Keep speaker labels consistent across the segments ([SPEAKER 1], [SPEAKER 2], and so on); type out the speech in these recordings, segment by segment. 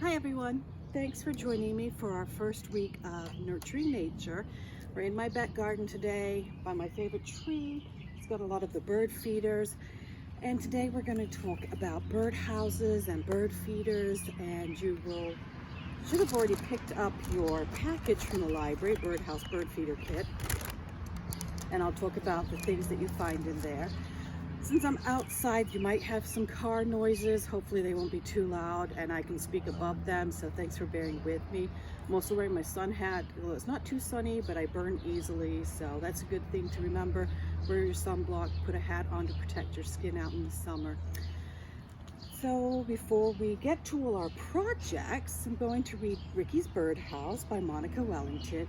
[SPEAKER 1] Hi everyone, thanks for joining me for our first week of Nurturing Nature. We're in my back garden today by my favorite tree. It's got a lot of the bird feeders, and today we're going to talk about bird houses and bird feeders, and you should have already picked up your package from the library, Birdhouse Bird Feeder Kit, and I'll talk about the things that you find in there. Since I'm outside, you might have some car noises. Hopefully they won't be too loud and I can speak above them, so thanks for bearing with me. I'm also wearing my sun hat. Well, it's not too sunny, but I burn easily, so that's a good thing to remember. Wear your sunblock, put a hat on to protect your skin out in the summer. So before we get to all our projects, I'm going to read Ricky's Birdhouse by Monica Wellington,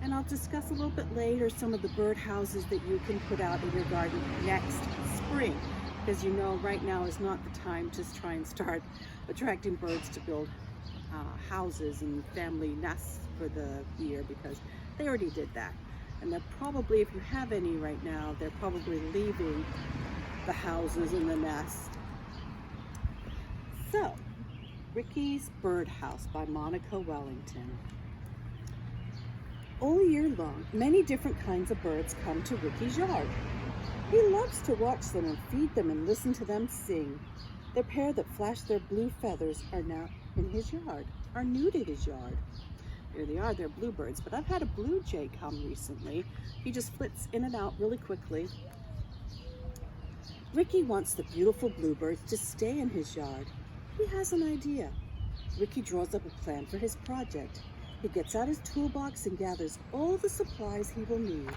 [SPEAKER 1] and I'll discuss a little bit later some of the birdhouses that you can put out in your garden next spring, because you know right now is not the time to try and start attracting birds to build houses and family nests for the year, because they already did that. And they're probably, if you have any right now, they're probably leaving the houses and the nests. So, Ricky's Birdhouse by Monica Wellington. All year long, many different kinds of birds come to Ricky's yard. He loves to watch them and feed them and listen to them sing. The pair that flash their blue feathers are now in his yard, are new to his yard. Here they are, they're bluebirds, but I've had a blue jay come recently. He just flits in and out really quickly. Ricky wants the beautiful bluebirds to stay in his yard. He has an idea. Ricky draws up a plan for his project. He gets out his toolbox and gathers all the supplies he will need.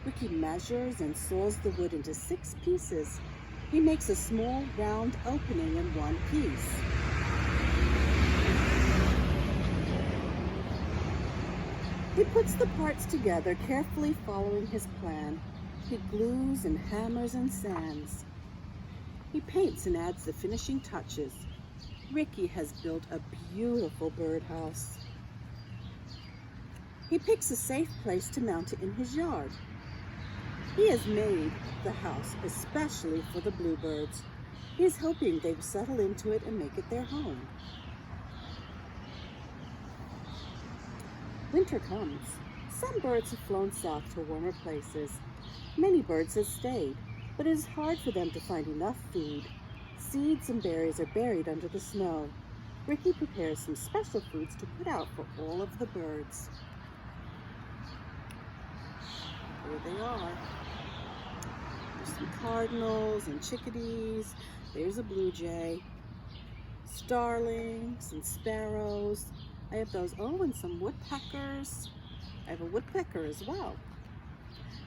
[SPEAKER 1] Ricky measures and saws the wood into 6 pieces. He makes a small round opening in one piece. He puts the parts together, carefully following his plan. He glues and hammers and sands. He paints and adds the finishing touches. Ricky has built a beautiful birdhouse. He picks a safe place to mount it in his yard. He has made the house especially for the bluebirds. He is hoping they will settle into it and make it their home. Winter comes. Some birds have flown south to warmer places. Many birds have stayed, but it is hard for them to find enough food. Seeds and berries are buried under the snow. Ricky prepares some special foods to put out for all of the birds. Here they are. There's some cardinals and chickadees. There's a blue jay. Starlings and sparrows. I have those. Oh, and some woodpeckers. I have a woodpecker as well.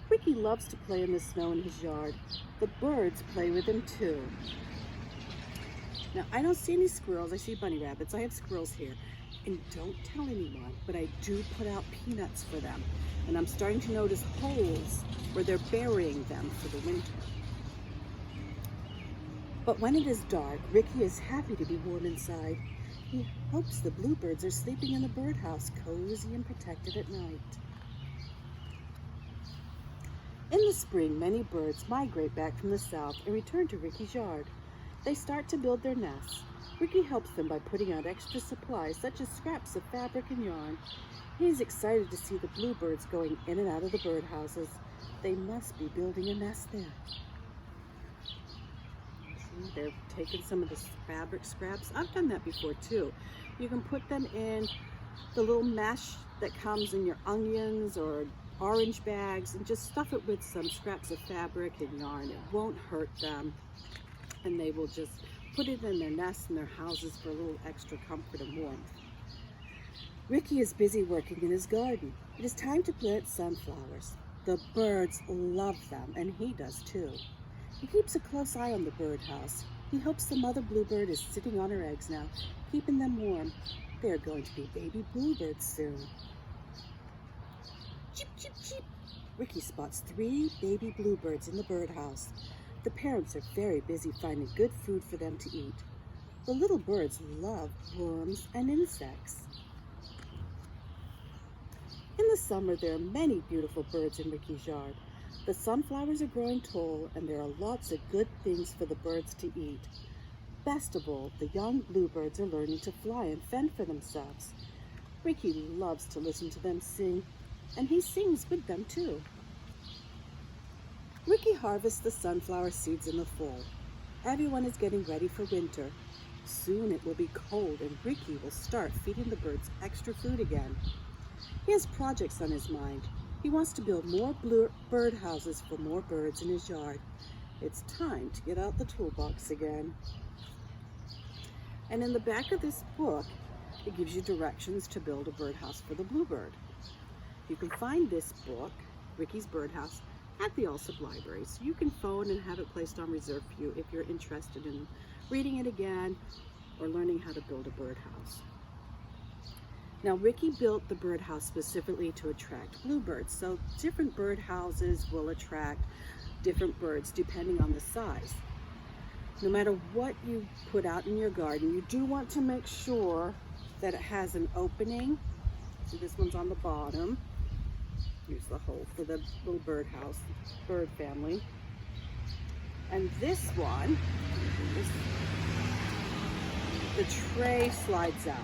[SPEAKER 1] Ricky loves to play in the snow in his yard. The birds play with him too. Now, I don't see any squirrels. I see bunny rabbits. I have squirrels here. And don't tell anyone, but I do put out peanuts for them. And I'm starting to notice holes where they're burying them for the winter. But when it is dark, Ricky is happy to be warm inside. He hopes the bluebirds are sleeping in the birdhouse, cozy and protected at night. In the spring, many birds migrate back from the south and return to Ricky's yard. They start to build their nests. Ricky helps them by putting out extra supplies such as scraps of fabric and yarn. He is excited to see the bluebirds going in and out of the birdhouses. They must be building a nest there. See, they're taking some of the fabric scraps. I've done that before too. You can put them in the little mesh that comes in your onions or orange bags and just stuff it with some scraps of fabric and yarn. It won't hurt them, and they will just put it in their nests and their houses for a little extra comfort and warmth. Ricky is busy working in his garden. It is time to plant sunflowers. The birds love them, and he does too. He keeps a close eye on the birdhouse. He hopes the mother bluebird is sitting on her eggs now, keeping them warm. They are going to be baby bluebirds soon. Cheep, cheep, cheep. Ricky spots 3 baby bluebirds in the birdhouse. The parents are very busy finding good food for them to eat. The little birds love worms and insects. In the summer, there are many beautiful birds in Ricky's yard. The sunflowers are growing tall, and there are lots of good things for the birds to eat. best of all, the young bluebirds are learning to fly and fend for themselves. Ricky loves to listen to them sing, and he sings with them too. Ricky harvests the sunflower seeds in the fall. Everyone is getting ready for winter. Soon it will be cold and Ricky will start feeding the birds extra food again. He has projects on his mind. He wants to build more birdhouses for more birds in his yard. It's time to get out the toolbox again. And in the back of this book, it gives you directions to build a birdhouse for the bluebird. You can find this book, Ricky's Birdhouse, at the Alsop Library. So you can phone and have it placed on reserve for you if you're interested in reading it again or learning how to build a birdhouse. Now, Ricky built the birdhouse specifically to attract bluebirds. So different birdhouses will attract different birds depending on the size. No matter what you put out in your garden, you do want to make sure that it has an opening. So this one's on the bottom. Use the hole for the little birdhouse, bird family. And this one, the tray slides out.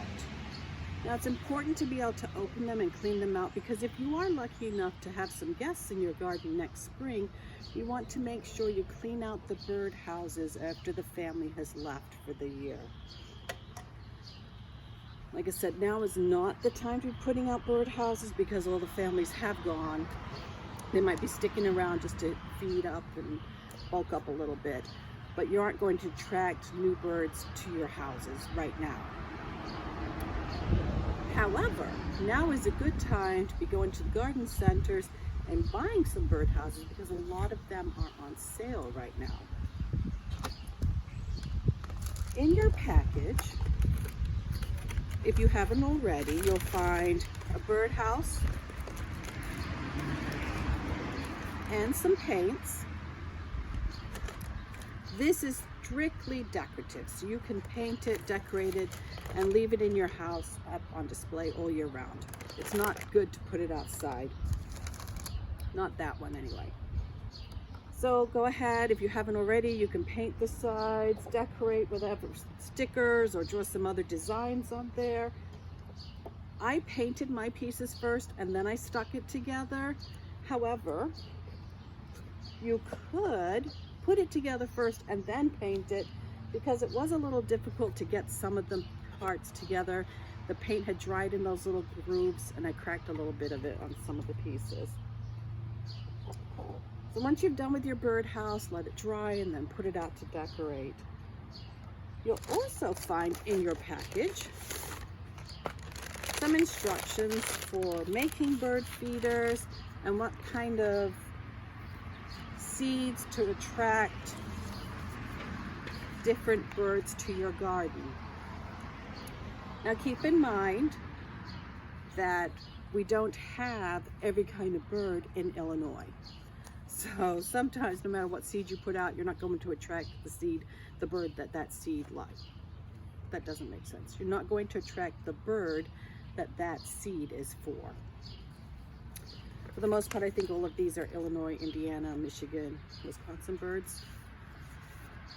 [SPEAKER 1] Now it's important to be able to open them and clean them out, because if you are lucky enough to have some guests in your garden next spring, you want to make sure you clean out the bird houses after the family has left for the year. Like I said, now is not the time to be putting out bird houses because all the families have gone. They might be sticking around just to feed up and bulk up a little bit, but you aren't going to attract new birds to your houses right now. However, now is a good time to be going to the garden centers and buying some birdhouses because a lot of them are on sale right now. In your package, if you haven't already, you'll find a birdhouse and some paints. This is strictly decorative, so you can paint it, decorate it, and leave it in your house up on display all year round. It's not good to put it outside. Not that one anyway. So go ahead, if you haven't already, you can paint the sides, decorate with stickers or draw some other designs on there. I painted my pieces first and then I stuck it together. However, you could put it together first and then paint it, because it was a little difficult to get some of the parts together. The paint had dried in those little grooves and I cracked a little bit of it on some of the pieces. So once you're done with your birdhouse, let it dry and then put it out to decorate. You'll also find in your package some instructions for making bird feeders and what kind of seeds to attract different birds to your garden. Now keep in mind that we don't have every kind of bird in Illinois. So sometimes no matter what seed you put out, you're not going to attract the bird that seed likes. That doesn't make sense. You're not going to attract the bird that seed is for. For the most part, I think all of these are Illinois, Indiana, Michigan, Wisconsin birds.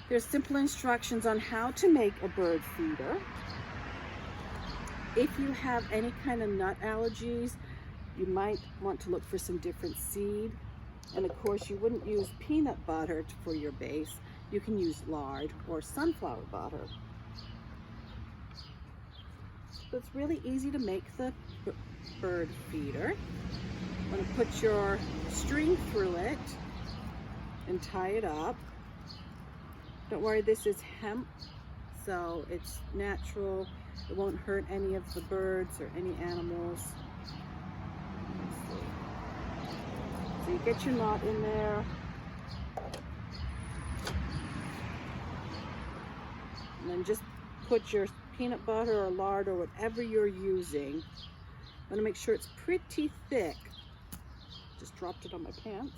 [SPEAKER 1] There's simple instructions on how to make a bird feeder. If you have any kind of nut allergies, you might want to look for some different seed. And of course, you wouldn't use peanut butter for your base. You can use lard or sunflower butter. So it's really easy to make the bird feeder. I'm going to put your string through it and tie it up. Don't worry, this is hemp, so it's natural. It won't hurt any of the birds or any animals. So you get your knot in there. And then just put your peanut butter or lard or whatever you're using. I'm going to make sure it's pretty thick. Just dropped it on my pants.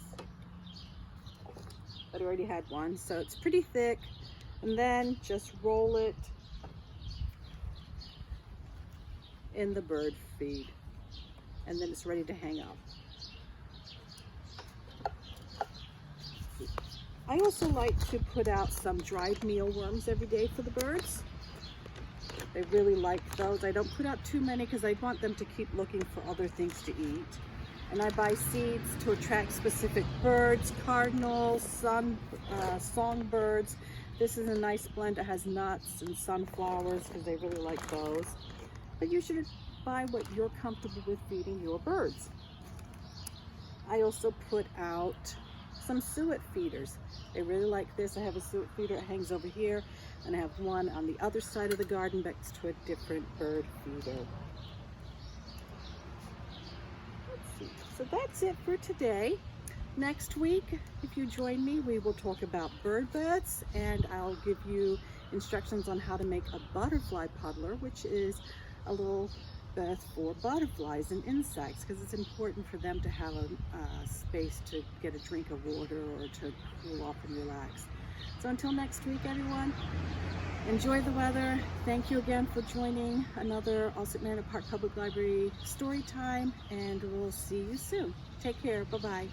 [SPEAKER 1] But I already had one, so it's pretty thick. And then just roll it in the bird feed. And then it's ready to hang up. I also like to put out some dried mealworms every day for the birds. They really like those. I don't put out too many because I want them to keep looking for other things to eat. And I buy seeds to attract specific birds, cardinals, songbirds. This is a nice blend. It has nuts and sunflowers because they really like those. But you should buy what you're comfortable with feeding your birds. I also put out some suet feeders. They really like this. I have a suet feeder. It hangs over here, and I have one on the other side of the garden next to a different bird feeder. Let's see. So that's it for today. Next week, if you join me, we will talk about bird beds, and I'll give you instructions on how to make a butterfly puddler, which is a little bed for butterflies and insects, because it's important for them to have a space to get a drink of water or to cool off and relax. So until next week, everyone, enjoy the weather. Thank you again for joining another Allston Manor Park Public Library story time, and we'll see you soon. Take care. Bye-bye.